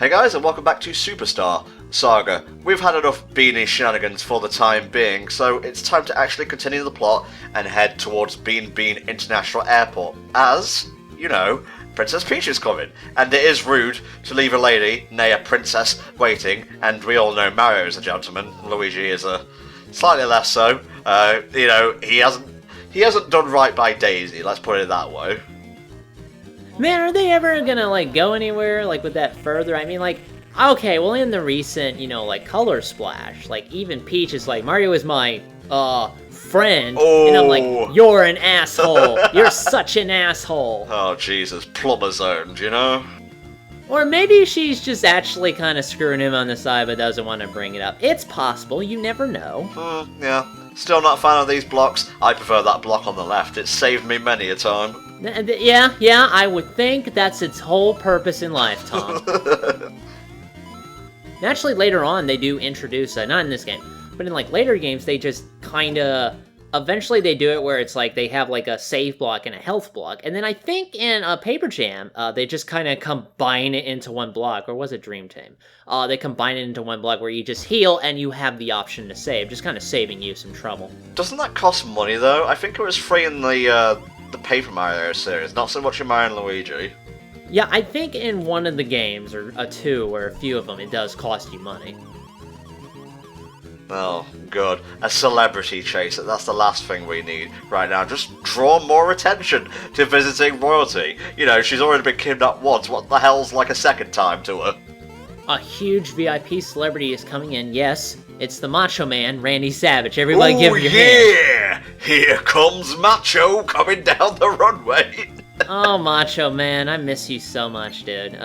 Hey guys, and welcome back to Superstar Saga. We've had enough beanie shenanigans for the time being, so it's time to actually continue the plot and head towards Beanbean International Airport, as, you know, Princess Peach is coming. And it is rude to leave a lady, nay a princess, waiting, and we all know Mario is a gentleman, Luigi is a slightly less so. You know, he hasn't done right by Daisy, let's put it that way. Man, are they ever gonna, like, go anywhere, like, with that further? I mean, like, okay, well, in the recent, you know, like, Color Splash, like, even Peach is like, Mario is my, friend, and I'm like, you're an asshole, you're such an asshole. Oh, Jesus, plumber zoned, you know? Or maybe she's just actually kind of screwing him on the side, but doesn't want to bring it up. It's possible, you never know. Yeah. Still not a fan of these blocks. I prefer that block on the left, it's saved me many a time. Yeah, I would think that's its whole purpose in life, Tom. Naturally, later on, they do introduce, not in this game, but in, like, later games, they just kinda... Eventually, they do it where it's like they have, like, a save block and a health block. And then I think in Paper Jam, they just kind of combine it into one block. Or was it Dream Team? They combine it into one block where you just heal and you have the option to save. Just kind of saving you some trouble. Doesn't that cost money, though? I think it was free in the Paper Mario series, not so much in Mario and Luigi. Yeah, I think in one of the games, or two, or a few of them, it does cost you money. Oh, good. A celebrity chaser, that's the last thing we need right now. Just draw more attention to visiting royalty. You know, she's already been kidnapped once, what the hell's like a second time to her? A huge VIP celebrity is coming in, yes. It's the Macho Man, Randy Savage. Everybody give him your hand. Here comes Macho coming down the runway. Oh, Macho Man, I miss you so much, dude.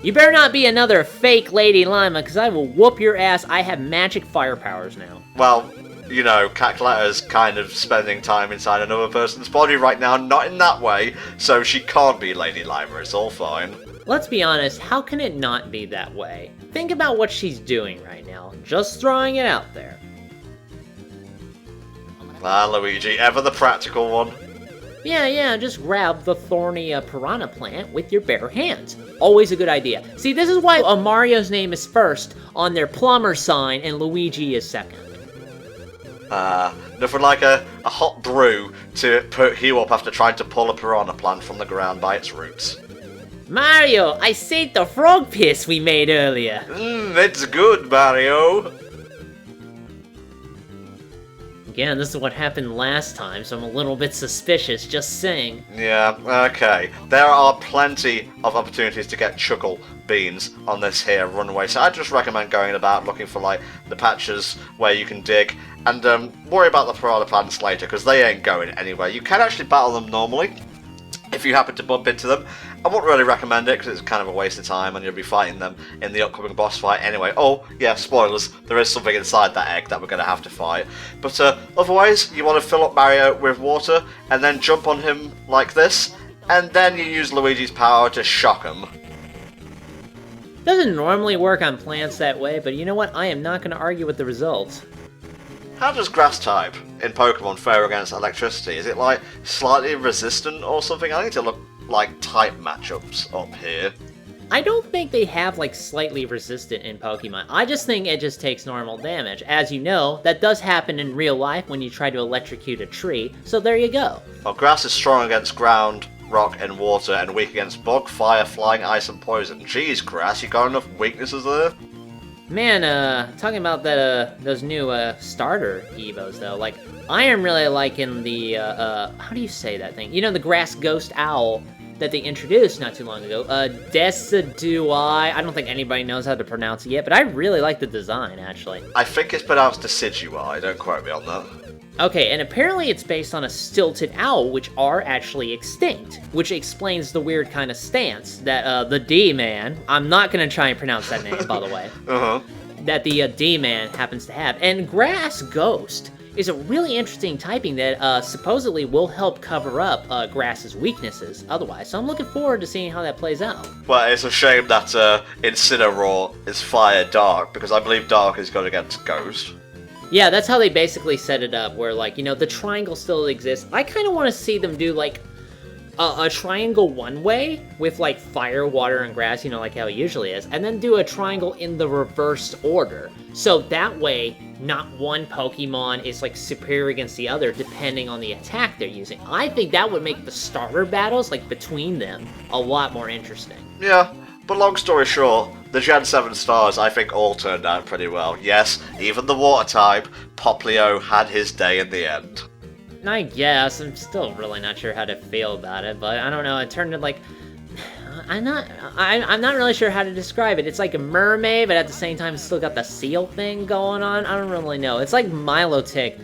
You better not be another fake Lady Lima, because I will whoop your ass. I have magic fire powers now. Well, you know, Cacletta's kind of spending time inside another person's body right now, not in that way, so she can't be Lady Lima, it's all fine. Let's be honest, how can it not be that way? Think about what she's doing right now. Just throwing it out there. Ah, Luigi, ever the practical one. Yeah, just grab the thorny Piranha plant with your bare hands. Always a good idea. See, this is why Mario's name is first on their plumber sign and Luigi is second. Nothing like a hot brew to put you up after trying to pull a piranha plant from the ground by its roots. Mario, I saved the frog piss we made earlier. It's good, Mario. Again, this is what happened last time, so I'm a little bit suspicious, just saying. Yeah, okay. There are plenty of opportunities to get chuckle beans on this here runway, so I just recommend going about looking for, like, the patches where you can dig, and worry about the piranha plants later, because they ain't going anywhere. You can actually battle them normally, if you happen to bump into them. I wouldn't really recommend it, because it's kind of a waste of time, and you'll be fighting them in the upcoming boss fight anyway. Oh, yeah, spoilers, there is something inside that egg that we're going to have to fight. But otherwise, you want to fill up Mario with water, and then jump on him like this, and then you use Luigi's power to shock him. Doesn't normally work on plants that way, but you know what? I am not going to argue with the results. How does grass type in Pokemon fare against electricity? Is it, like, slightly resistant or something? I need to look, like, type matchups up here. I don't think they have, like, slightly resistant in Pokemon. I just think it just takes normal damage. As you know, that does happen in real life when you try to electrocute a tree, so there you go. Well, grass is strong against ground, rock, and water, and weak against bug, fire, flying, ice, and poison. Jeez, grass, you got enough weaknesses there? Man, talking about that, those new, starter Evos, though, like, I am really liking the, how do you say that thing? You know, the grass ghost owl that they introduced not too long ago, Decidui. I don't think anybody knows how to pronounce it yet, but I really like the design, actually. I think it's pronounced Decidui, don't quote me on that. Okay, and apparently it's based on a stilted owl, which are actually extinct, which explains the weird kind of stance that, the D-Man, I'm not gonna try and pronounce that name, by the way, that the, D-Man happens to have. And Grass Ghost is a really interesting typing that, supposedly will help cover up, Grass's weaknesses otherwise, so I'm looking forward to seeing how that plays out. Well, it's a shame that, Incineroar is Fire Dark, because I believe Dark is going against Ghost. Yeah, that's how they basically set it up, where, like, you know, the triangle still exists. I kind of want to see them do, like, a triangle one way with like fire, water, and grass, you know, like how it usually is, and then do a triangle in the reverse order. So that way, not one Pokemon is like superior against the other depending on the attack they're using. I think that would make the starter battles, like between them, a lot more interesting. Yeah, but long story short, the Gen 7 stars I think all turned out pretty well. Yes, even the water type, Poplio had his day in the end. I guess. I'm still really not sure how to feel about it, but I don't know. It turned into like... I'm not really sure how to describe it. It's like a mermaid, but at the same time, it's still got the seal thing going on. I don't really know. It's like Milotic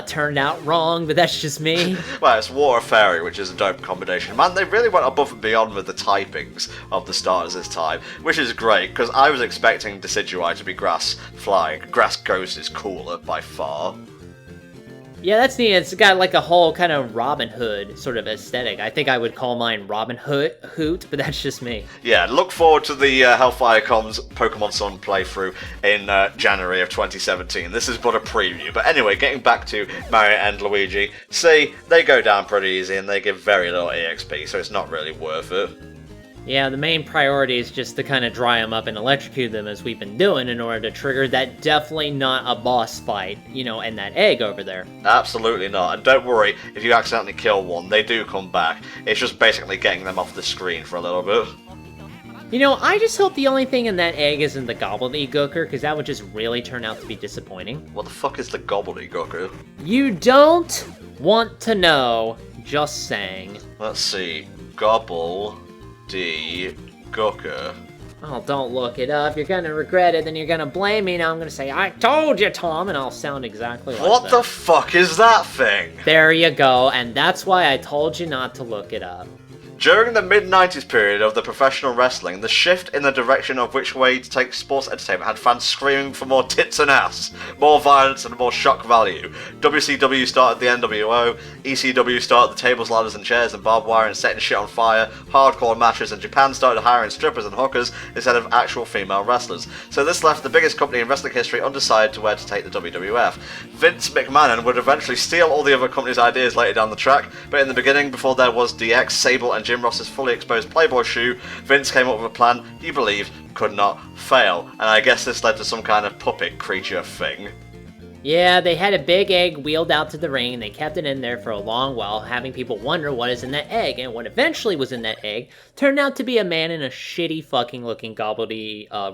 turned out wrong, but that's just me. Well, it's Water Fairy, which is a dope combination. Man, they really went above and beyond with the typings of the starters this time, which is great, because I was expecting Decidueye to be Grass Flying. Grass Ghost is cooler by far. Yeah, that's neat. It's got like a whole kind of Robin Hood sort of aesthetic. I think I would call mine Robin Hood, but that's just me. Yeah, look forward to the HellfireComms Pokemon Sun playthrough in January of 2017. This is but a preview. But anyway, getting back to Mario and Luigi, see, they go down pretty easy and they give very little EXP, so it's not really worth it. Yeah, the main priority is just to kind of dry them up and electrocute them as we've been doing in order to trigger that definitely not a boss fight, you know, and that egg over there. Absolutely not. And don't worry, if you accidentally kill one, they do come back. It's just basically getting them off the screen for a little bit. You know, I just hope the only thing in that egg isn't the Gobbledygooker, because that would just really turn out to be disappointing. What the fuck is the Gobbledygooker? You don't want to know, just saying. Let's see. Gobbledygooker. Oh, don't look it up. You're gonna regret it, then you're gonna blame me, and I'm gonna say, I told you, Tom, and I'll sound exactly like that. What the fuck is that thing? There you go, and that's why I told you not to look it up. During the mid-90s period of the professional wrestling, the shift in the direction of which way to take sports entertainment had fans screaming for more tits and ass, more violence and more shock value. WCW started the NWO, ECW started the tables, ladders and chairs and barbed wire and setting shit on fire, hardcore matches, and Japan started hiring strippers and hookers instead of actual female wrestlers. So this left the biggest company in wrestling history undecided to where to take the WWF. Vince McMahon would eventually steal all the other company's ideas later down the track, but in the beginning, before there was DX, Sable and Jim Ross's fully exposed Playboy shoe, Vince came up with a plan he believed could not fail, and I guess this led to some kind of puppet creature thing. Yeah, they had a big egg wheeled out to the ring, and they kept it in there for a long while, having people wonder what is in that egg, and what eventually was in that egg turned out to be a man in a shitty fucking looking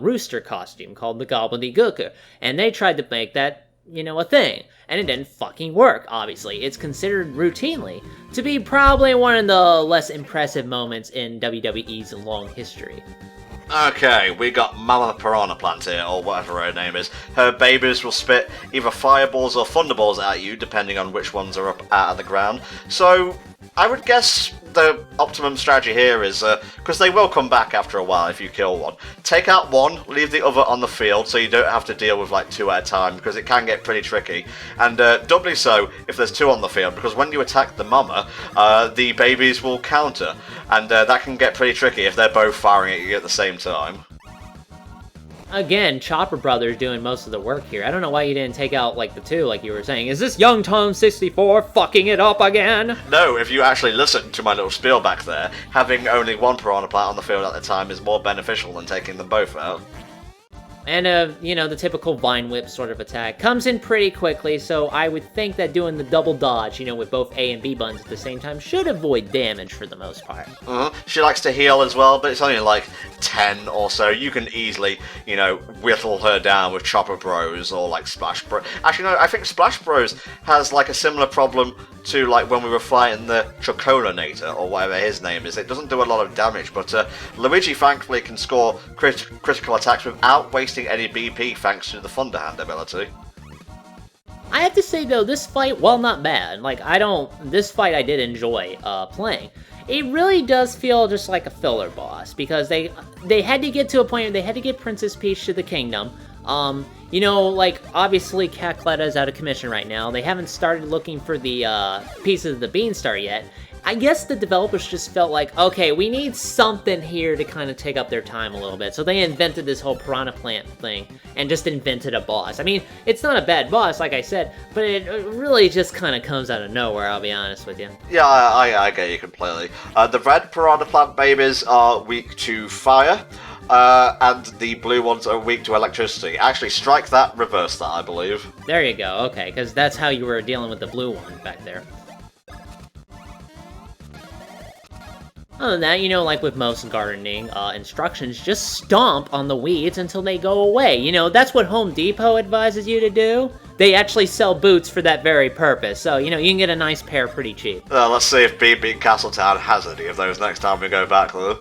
rooster costume called the Gobbledygooker, and they tried to make that, you know, a thing. And it didn't fucking work, obviously. It's considered routinely to be probably one of the less impressive moments in WWE's long history. Okay, we got Mama Piranha Plant here, or whatever her name is. Her babies will spit either fireballs or thunderballs at you, depending on which ones are up out of the ground. So, I would guess the optimum strategy here is, because they will come back after a while if you kill one, take out one, leave the other on the field so you don't have to deal with like two at a time, because it can get pretty tricky, and doubly so if there's two on the field, because when you attack the mama, the babies will counter, and that can get pretty tricky if they're both firing at you at the same time. Again, Chopper Brothers doing most of the work here. I don't know why you didn't take out, like, the two, like you were saying. Is this young Tom 64 fucking it up again? No, if you actually listen to my little spiel back there, having only one Piranha Plant on the field at the time is more beneficial than taking them both out. And, you know, the typical Vine Whip sort of attack comes in pretty quickly, so I would think that doing the double dodge, you know, with both A and B buttons at the same time should avoid damage for the most part. She likes to heal as well, but it's only like 10 or so. You can easily, you know, whittle her down with Chopper Bros or like Splash Bros. Actually, no, I think Splash Bros has like a similar problem to like when we were fighting the Chocolinator or whatever his name is. It doesn't do a lot of damage, but Luigi thankfully can score critical attacks without wasting any BP thanks to the Thunderhand ability. I have to say though, this fight, while not bad, like this fight I did enjoy playing. It really does feel just like a filler boss, because they had to get to a point where they had to get Princess Peach to the kingdom. You know, like, obviously Cackletta is out of commission right now. They haven't started looking for the pieces of the Beanstar yet. I guess the developers just felt like, okay, we need something here to kind of take up their time a little bit. So they invented this whole Piranha plant thing and just invented a boss. I mean, it's not a bad boss, like I said, but it really just kind of comes out of nowhere, I'll be honest with you. Yeah, I get you completely. The red Piranha plant babies are weak to fire, and the blue ones are weak to electricity. Actually, strike that, reverse that, I believe. There you go, okay, because that's how you were dealing with the blue one back there. Other than that, you know, like with most gardening instructions, just stomp on the weeds until they go away. You know, that's what Home Depot advises you to do. They actually sell boots for that very purpose, so, you know, you can get a nice pair pretty cheap. Let's see if Beanbean Castletown has any of those next time we go back, though.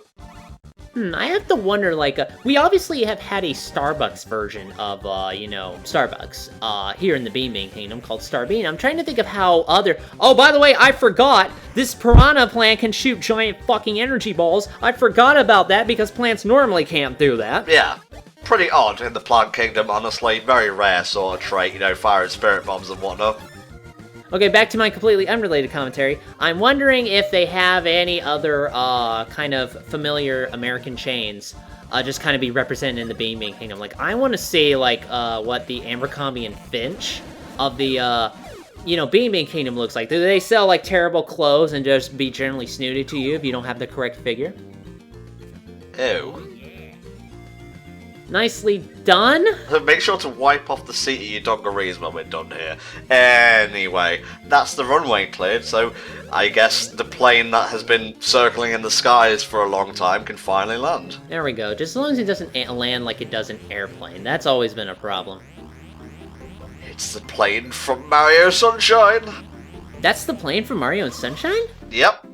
I have to wonder, like, we obviously have had a Starbucks version of, you know, Starbucks, here in the Beanbean Kingdom called Starbean. I'm trying to think of how other... Oh, by the way, I forgot! This Piranha plant can shoot giant fucking energy balls. I forgot about that because plants normally can't do that. Yeah, pretty odd in the Plant Kingdom, honestly. Very rare sort of trait, you know, firing spirit bombs and whatnot. Okay, back to my completely unrelated commentary. I'm wondering if they have any other, kind of familiar American chains, just kind of be represented in the Beanbean Kingdom. Like, I want to see, like, what the Abercrombie and Finch of the, you know, Beanbean Kingdom looks like. Do they sell, like, terrible clothes and just be generally snooty to you if you don't have the correct figure? Ew. Nicely done. Make sure to wipe off the seat of your dungarees when we're done here. Anyway, that's the runway cleared, so I guess the plane that has been circling in the skies for a long time can finally land. There we go. Just as long as it doesn't land like it does an airplane. That's always been a problem. It's the plane from Mario Sunshine. That's the plane from Mario and Sunshine? Yep.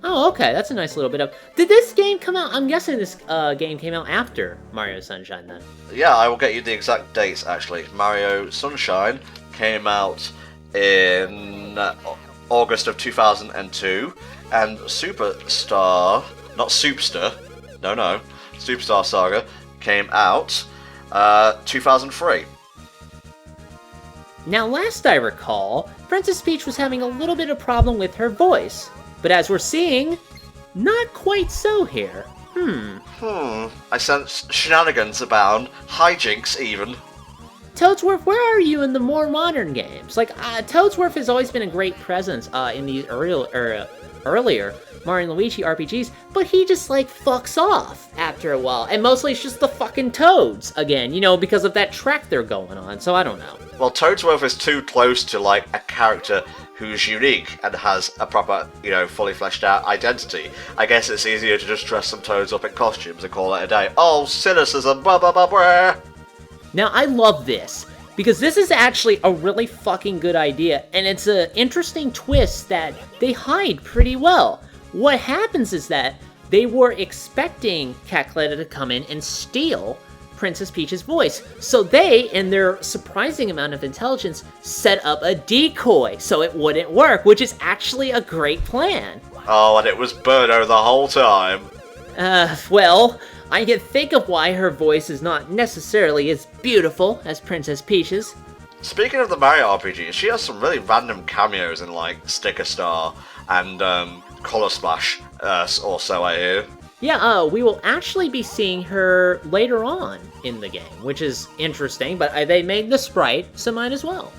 Oh, okay, that's a nice little bit of... Did this game come out... I'm guessing this game came out after Mario Sunshine, then. Yeah, I will get you the exact dates, actually. Mario Sunshine came out in August of 2002, and Superstar... Not Superstar. No. Superstar Saga came out 2003. Now, last I recall, Princess Peach was having a little bit of problem with her voice. But as we're seeing, not quite so here. I sense shenanigans abound, hijinks even. Toadsworth, where are you in the more modern games? Like, Toadsworth has always been a great presence in these earlier Mario and Luigi RPGs, but he just, like, fucks off after a while. And mostly it's just the fucking Toads, again, you know, because of that track they're going on, so I don't know. Well, Toadsworth is too close to, like, a character who's unique and has a proper, you know, fully fleshed out identity. I guess it's easier to just dress some Toads up in costumes and call it a day. Oh, cynicism, blah blah blah blah. Now, I love this, because this is actually a really fucking good idea, and it's an interesting twist that they hide pretty well. What happens is that they were expecting Cackletta to come in and steal Princess Peach's voice. So they, in their surprising amount of intelligence, set up a decoy so it wouldn't work, which is actually a great plan. Oh, and it was Birdo the whole time. Well, I can think of why her voice is not necessarily as beautiful as Princess Peach's. Speaking of the Mario RPG, she has some really random cameos in, like, Sticker Star and Color Splash, or so I hear. Yeah, we will actually be seeing her later on in the game, which is interesting, but they made the sprite, so might as well.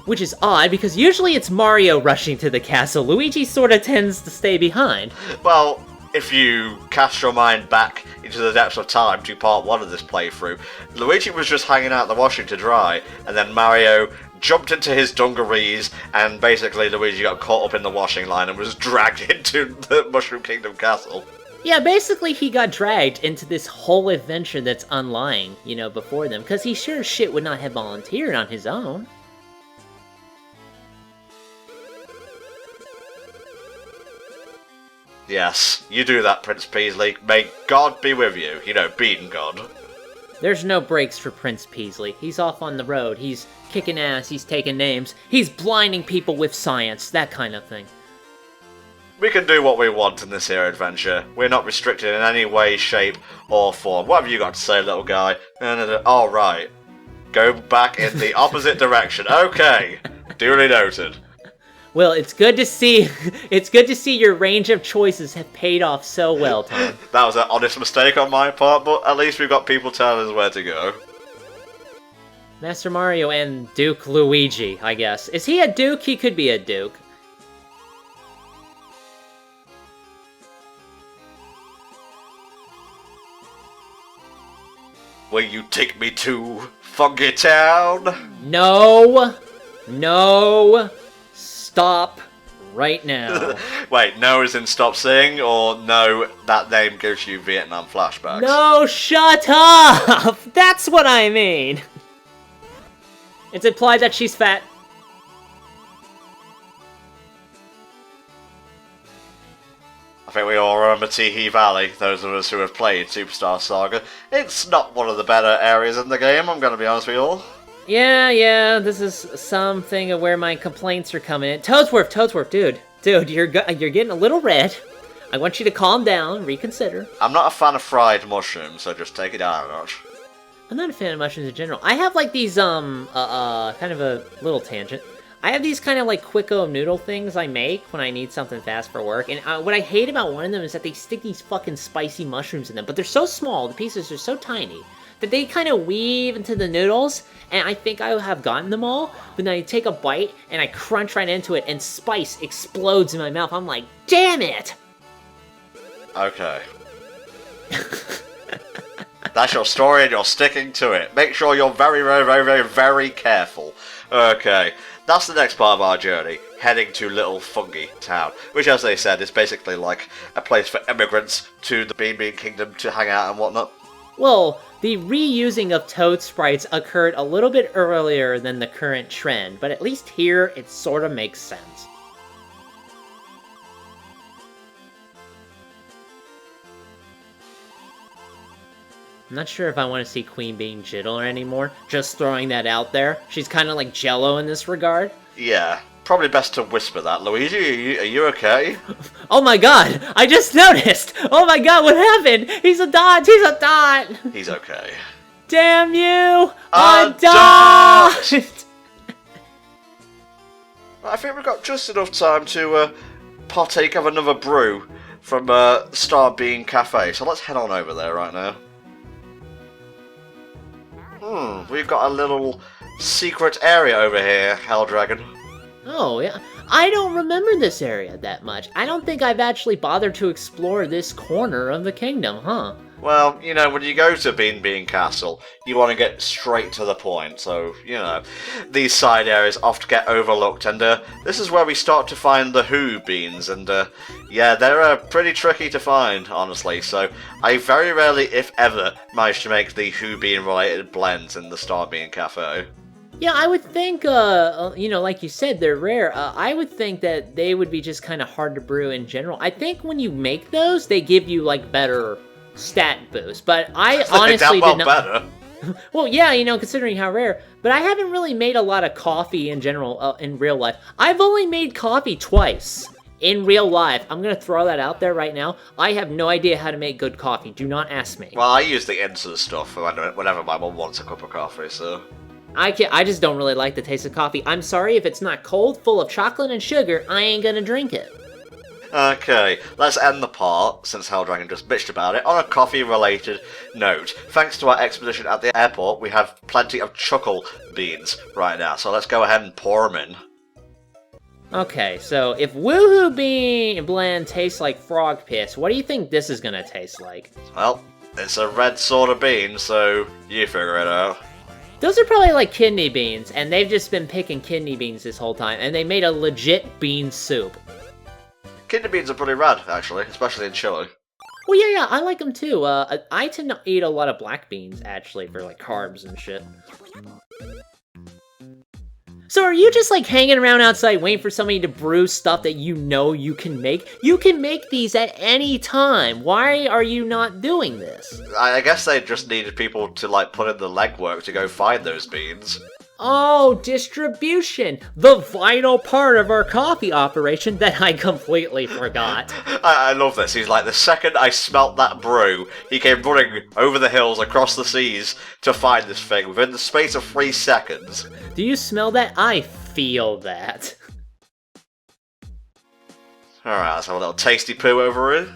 Which is odd, because usually it's Mario rushing to the castle. Luigi sort of tends to stay behind. Well, if you cast your mind back into the depths of time to part 1 of this playthrough, Luigi was just hanging out in the washing to dry, and then Mario jumped into his dungarees, and basically Luigi got caught up in the washing line and was dragged into the Mushroom Kingdom castle. Yeah, basically he got dragged into this whole adventure that's unlying, you know, before them, because he sure as shit would not have volunteered on his own. Yes, you do that, Prince Peasley. May God be with you. You know, being God. There's no breaks for Prince Peasley. He's off on the road. He's kicking ass. He's taking names. He's blinding people with science. That kind of thing. We can do what we want in this here adventure. We're not restricted in any way, shape, or form. What have you got to say, little guy? All right. Go back in the opposite direction. Okay, duly noted. Well, it's good to see. It's good to see your range of choices have paid off so well, Tom. That was an honest mistake on my part, but at least we've got people telling us where to go. Master Mario and Duke Luigi, I guess. Is he a Duke? He could be a Duke. Will you take me to Funky Town? No. No. Stop right now. Wait, no as in stop singing, or no, that name gives you Vietnam flashbacks? No, shut up! That's what I mean! It's implied that she's fat. I think we all remember Teehee Valley, those of us who have played Superstar Saga. It's not one of the better areas in the game, I'm gonna be honest with you all. Yeah, this is something of where my complaints are coming in. Toadsworth, dude, you're getting a little red. I want you to calm down, reconsider. I'm not a fan of fried mushrooms, so just take it down a notch. I'm not a fan of mushrooms in general. I have like these, kind of a little tangent. I have these kind of like Quicko noodle things I make when I need something fast for work, and what I hate about one of them is that they stick these fucking spicy mushrooms in them, but they're so small, the pieces are so tiny, that they kind of weave into the noodles, and I think I have gotten them all, but then I take a bite, and I crunch right into it, and spice explodes in my mouth. I'm like, damn it! Okay. That's your story, and you're sticking to it. Make sure you're very, very, very, very, very careful. Okay, that's the next part of our journey, heading to Little Funky Town, which, as they said, is basically like a place for immigrants to the Beanbean Kingdom to hang out and whatnot. Well, the reusing of Toad sprites occurred a little bit earlier than the current trend, but at least here it sort of makes sense. I'm not sure if I want to see Queen being Jiddler anymore, just throwing that out there. She's kind of like Jello in this regard. Yeah, probably best to whisper that. Luigi, are you okay? Oh my god, I just noticed! Oh my god, what happened? He's a dot! He's okay. Damn you! A A dot! I think we've got just enough time to partake of another brew from Star Bean Cafe, so let's head on over there right now. We've got a little secret area over here, Hell Dragon. Oh, yeah. I don't remember this area that much. I don't think I've actually bothered to explore this corner of the kingdom, huh? Well, you know, when you go to Beanbean Castle, you want to get straight to the point, so, you know, these side areas often get overlooked, and this is where we start to find the Who beans, and yeah, they're pretty tricky to find, honestly, so I very rarely, if ever, manage to make the Who bean related blends in the Star Bean Cafe. Yeah, I would think, you know, like you said, they're rare. I would think that they would be just kind of hard to brew in general. I think when you make those, they give you, like, better stat boost, but I honestly did not... better. Well, yeah, you know, considering how rare, but I haven't really made a lot of coffee in general, in real life. I've only made coffee twice in real life. I'm gonna throw that out there right now. I have no idea how to make good coffee. Do not ask me. Well, I use the instant stuff for whenever my mum wants a cup of coffee, so... I just don't really like the taste of coffee. I'm sorry, if it's not cold, full of chocolate and sugar, I ain't gonna drink it. Okay, let's end the part, since Hell Dragon just bitched about it, on a coffee-related note. Thanks to our expedition at the airport, we have plenty of chuckle beans right now, so let's go ahead and pour them in. Okay, so if Woohoo Bean Blend tastes like frog piss, what do you think this is gonna taste like? Well, it's a red sort of bean, so you figure it out. Those are probably like kidney beans, and they've just been picking kidney beans this whole time, and they made a legit bean soup. Kidney beans are pretty rad, actually, especially in chili. Well, yeah, I like them too. I tend to eat a lot of black beans, actually, for like carbs and shit. So are you just like hanging around outside waiting for somebody to brew stuff that you know you can make? You can make these at any time. Why are you not doing this? I guess they just needed people to like put in the legwork to go find those beans. Oh, distribution! The vital part of our coffee operation that I completely forgot. I love this. He's like, the second I smelt that brew, he came running over the hills, across the seas, to find this thing within the space of 3 seconds. Do you smell that? I feel that. Alright, let's have a little tasty poo over it.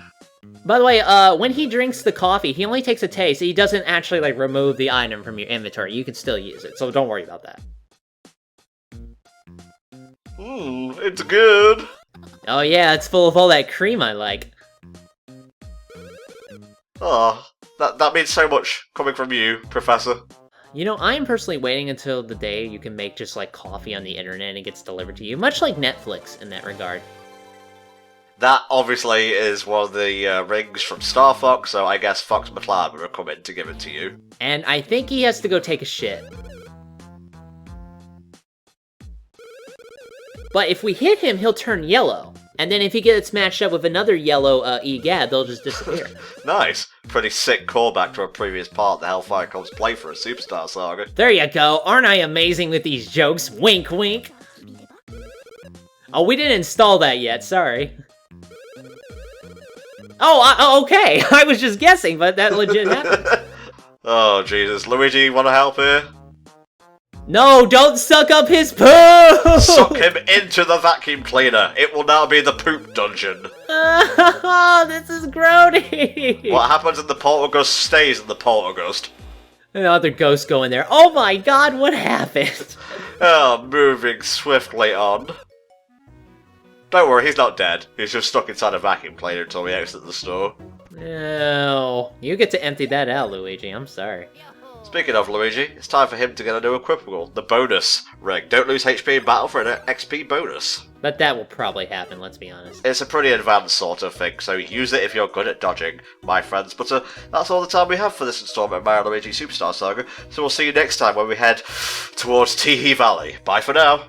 By the way, when he drinks the coffee, he only takes a taste. He doesn't actually, like, remove the item from your inventory. You can still use it, so don't worry about that. It's good. Oh yeah, it's full of all that cream I like. Oh, that means so much coming from you, Professor. You know, I am personally waiting until the day you can make just, like, coffee on the internet and it gets delivered to you. Much like Netflix in that regard. That obviously is one of the rings from Star Fox, so I guess Fox McCloud will come in to give it to you. And I think he has to go take a shit. But if we hit him, he'll turn yellow. And then if he gets matched up with another yellow EGAD, they'll just disappear. Nice. Pretty sick callback to a previous part of the HellfireComms playthrough of Superstar Saga. There you go. Aren't I amazing with these jokes? Wink, wink. Oh, we didn't install that yet. Sorry. Oh, okay. I was just guessing, but that legit happened. Oh, Jesus. Luigi, want to help here? No, don't suck up his poo! Suck him into the vacuum cleaner. It will now be the poop dungeon. Oh, this is grody. What happens in the poltergust stays in the poltergust. Another ghost go in there. Oh my god, what happened? Oh, moving swiftly on. Don't worry, he's not dead. He's just stuck inside a vacuum cleaner until we exit the store. No. You get to empty that out, Luigi. I'm sorry. Speaking of Luigi, it's time for him to get a new equipable, the bonus rig. Don't lose HP in battle for an XP bonus. But that will probably happen, let's be honest. It's a pretty advanced sort of thing, so use it if you're good at dodging, my friends. But that's all the time we have for this installment of Mario & Luigi Superstar Saga, so we'll see you next time when we head towards Teehee Valley. Bye for now.